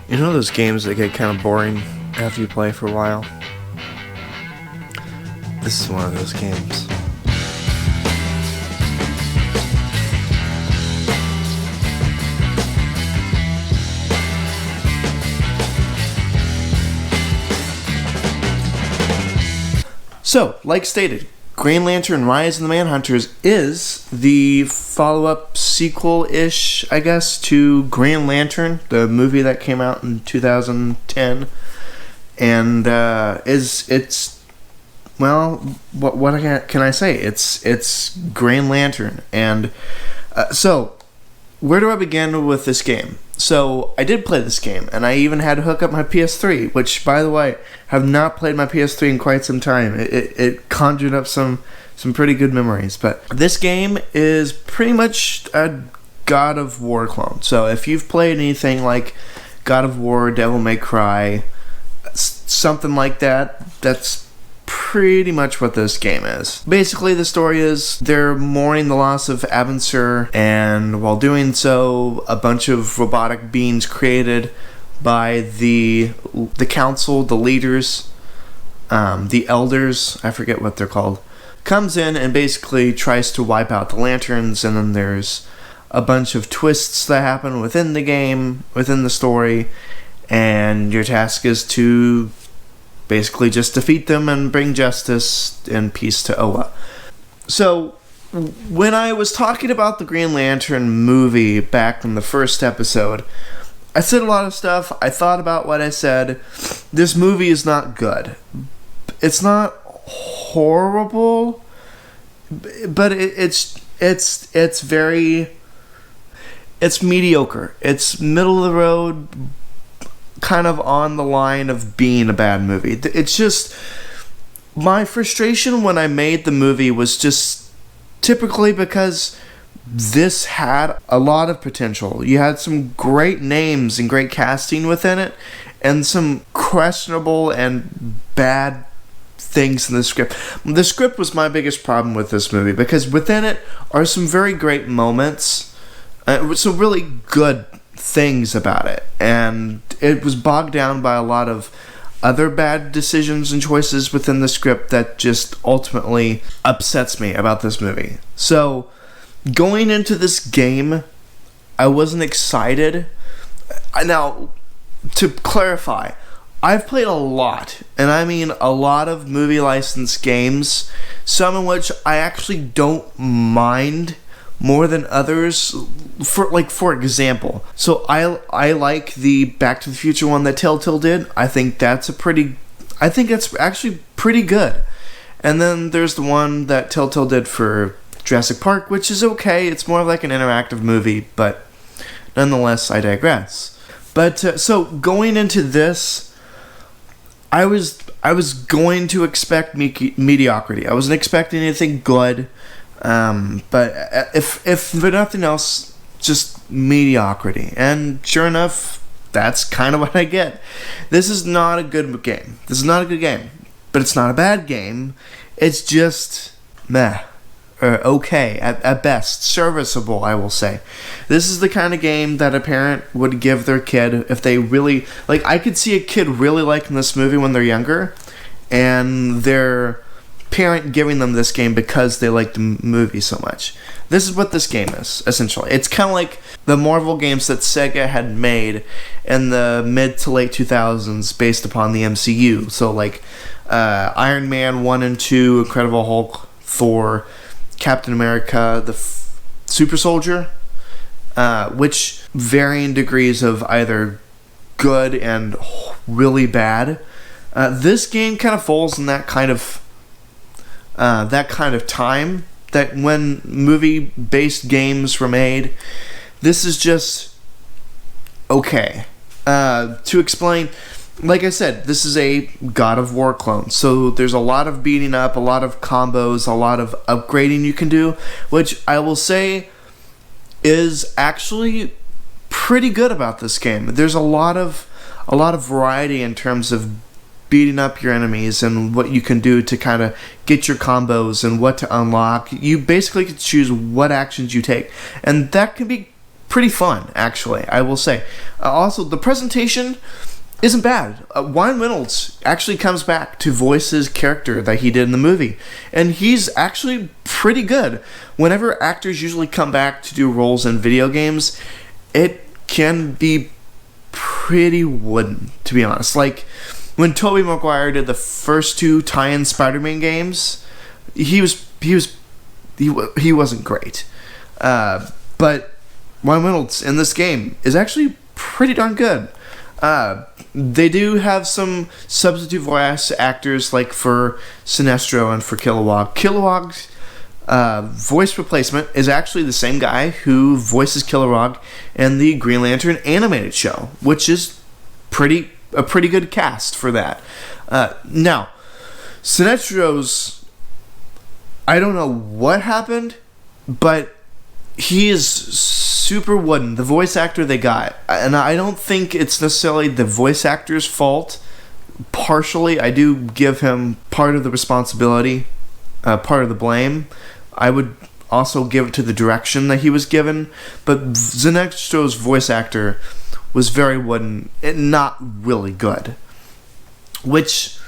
You know those games that get kind of boring after you play for a while? This is one of those games. So, like stated, Green Lantern Rise of the Manhunters is the follow-up sequel-ish, I guess, to Green Lantern, the movie that came out in 2010. And what can I say? It's Green Lantern. And so, where do I begin with this game? So, I did play this game, and I even had to hook up my PS3, which, by the way, have not played my PS3 in quite some time. It conjured up some pretty good memories. But this game is pretty much a God of War clone. So, if you've played anything like God of War, Devil May Cry, something like that, that's pretty much what this game is. Basically, the story is they're mourning the loss of Abensur, and while doing so, a bunch of robotic beings created by the council, the leaders, the elders, I forget what they're called, comes in and basically tries to wipe out the lanterns. And then there's a bunch of twists that happen within the game, within the story, and your task is to basically just defeat them and bring justice and peace to Oa. So, when I was talking about the Green Lantern movie back in the first episode, I said a lot of stuff. I thought about what I said. This movie is not good. It's not horrible, but it's mediocre. It's middle of the road, kind of on the line of being a bad movie. It's just, my frustration when I made the movie was just typically because this had a lot of potential. You had some great names and great casting within it, and some questionable and bad things in the script. The script was my biggest problem with this movie, because within it are some very great moments, some really good things about it, and it was bogged down by a lot of other bad decisions and choices within the script that just ultimately upsets me about this movie. So, going into this game, I wasn't excited. Now, to clarify, I've played a lot, and I mean a lot of movie licensed games, some in which I actually don't mind more than others. For example, so I like the Back to the Future one that Telltale did. I think that's actually pretty good. And then there's the one that Telltale did for Jurassic Park, which is okay. It's more like an interactive movie, but nonetheless, I digress. But so going into this, I was going to expect mediocrity. I wasn't expecting anything good. But if for nothing else, just mediocrity. And sure enough, that's kind of what I get. This is not a good game. But it's not a bad game. It's just meh. Or okay, at best. Serviceable, I will say. This is the kind of game that a parent would give their kid if they really... Like, I could see a kid really liking this movie when they're younger, and their parent giving them this game because they like the movie so much. This is what this game is, essentially. It's kind of like the Marvel games that Sega had made in the mid to late 2000s based upon the MCU. So like Iron Man 1 and 2, Incredible Hulk, Thor, Captain America, the Super Soldier, which varying degrees of either good and really bad. This game kind of falls in that kind of time, that when movie-based games were made. This is just okay. To explain, like I said, this is a God of War clone, so there's a lot of beating up, a lot of combos, a lot of upgrading you can do, which I will say is actually pretty good about this game. There's a lot of variety in terms of beating up your enemies and what you can do to kind of get your combos and what to unlock. You basically can choose what actions you take, and that can be pretty fun, actually, I will say. Also, the presentation isn't bad. Ryan Reynolds actually comes back to voice his character that he did in the movie, and he's actually pretty good. Whenever actors usually come back to do roles in video games, it can be pretty wooden, to be honest. Like, when Tobey Maguire did the first 2 tie-in Spider-Man games, he wasn't great. But Ryan Reynolds in this game is actually pretty darn good. They do have some substitute voice actors, like for Sinestro and for Kilowog. Kilowog's voice replacement is actually the same guy who voices Kilowog in the Green Lantern animated show, which is a pretty good cast for that. Now, Sinestro's, I don't know what happened, but he is super wooden. The voice actor they got, and I don't think it's necessarily the voice actor's fault. Partially, I do give him part of the responsibility, part of the blame. I would also give it to the direction that he was given, but Sinestro's voice actor was very wooden and not really good. Which,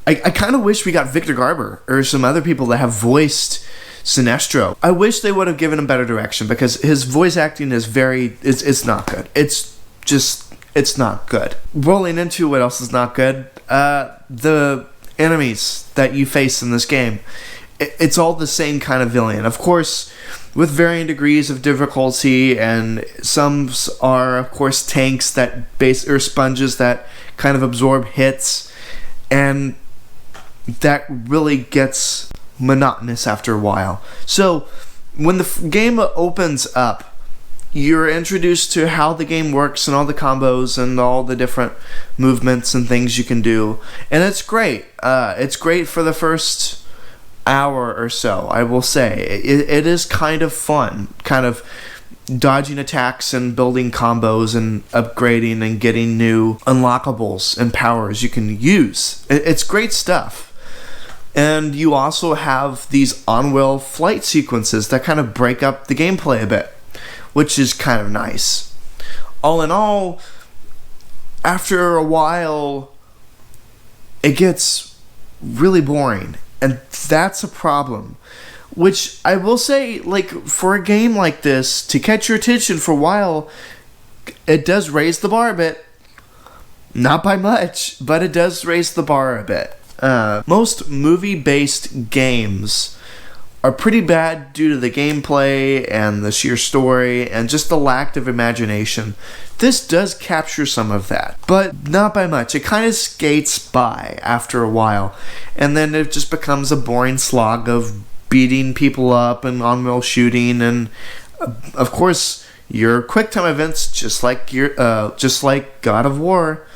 I kind of wish we got Victor Garber or some other people that have voiced Sinestro. I wish they would have given him better direction, because his voice acting is it's not good. It's not good. Rolling into what else is not good, the enemies that you face in this game. It's all the same kind of villain. Of course, with varying degrees of difficulty, and some are, of course, tanks that or sponges that kind of absorb hits, and that really gets monotonous after a while. So when the game opens up, you're introduced to how the game works and all the combos and all the different movements and things you can do, and it's great. It's great for the first hour or so, I will say. It is kind of fun, kind of dodging attacks and building combos and upgrading and getting new unlockables and powers you can use. It's great stuff. And you also have these on-wheel flight sequences that kind of break up the gameplay a bit, which is kind of nice. All in all, after a while, it gets really boring, and that's a problem. Which I will say, like, for a game like this, to catch your attention for a while, it does raise the bar a bit. Not by much, but it does raise the bar a bit. Most movie-based games are pretty bad due to the gameplay and the sheer story and just the lack of imagination. This does capture some of that, but not by much. It kind of skates by after a while, and then it just becomes a boring slog of beating people up and on-wheel shooting, and of course your quick-time events, just like God of War.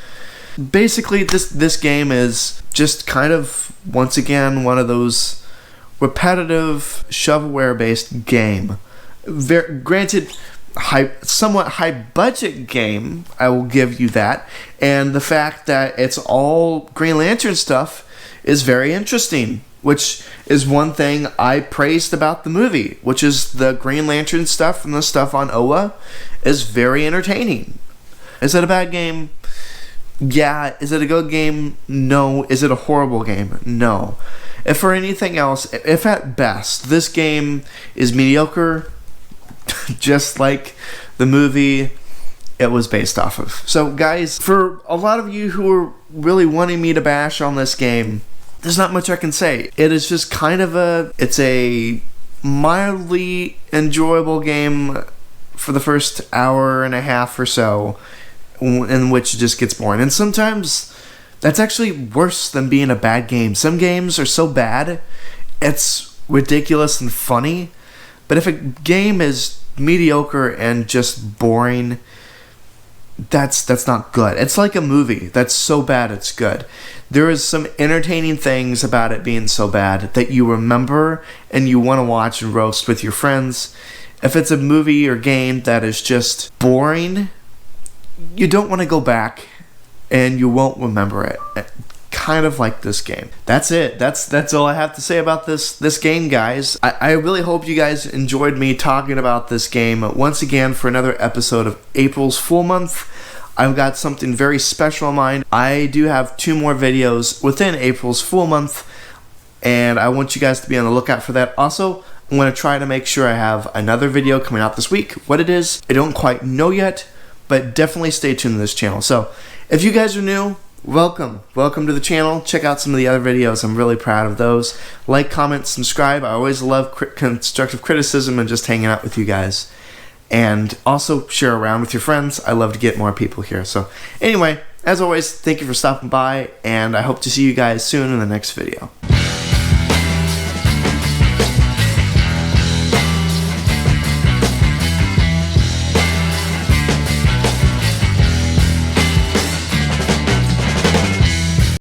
Basically, this game is just kind of, once again, one of those repetitive shovelware-based game. Granted, somewhat high-budget game, I will give you that, and the fact that it's all Green Lantern stuff is very interesting, which is one thing I praised about the movie, which is the Green Lantern stuff and the stuff on Oa is very entertaining. Is it a bad game? Yeah. Is it a good game? No. Is it a horrible game? No. If for anything else, if at best, this game is mediocre, just like the movie it was based off of. So guys, for a lot of you who are really wanting me to bash on this game, there's not much I can say. It is just kind of it's a mildly enjoyable game for the first hour and a half or so, in which it just gets boring. And sometimes that's actually worse than being a bad game. Some games are so bad, it's ridiculous and funny. But if a game is mediocre and just boring, that's not good. It's like a movie that's so bad it's good. There is some entertaining things about it being so bad that you remember and you want to watch and roast with your friends. If it's a movie or game that is just boring, you don't want to go back and you won't remember it. kind of like this game. That's it. That's all I have to say about this game, guys. I really hope you guys enjoyed me talking about this game once again for another episode of April's Fool Month. I've got something very special in mind. I do have 2 more videos within April's Fool Month, and I want you guys to be on the lookout for that. Also, I'm going to try to make sure I have another video coming out this week. What it is, I don't quite know yet, but definitely stay tuned to this channel. So, if you guys are new, welcome to the channel. Check out some of the other videos. I'm really proud of those. Like, comment, subscribe. I always love constructive criticism and just hanging out with you guys. And also share around with your friends. I love to get more people here. So anyway, as always, thank you for stopping by, and I hope to see you guys soon in the next video.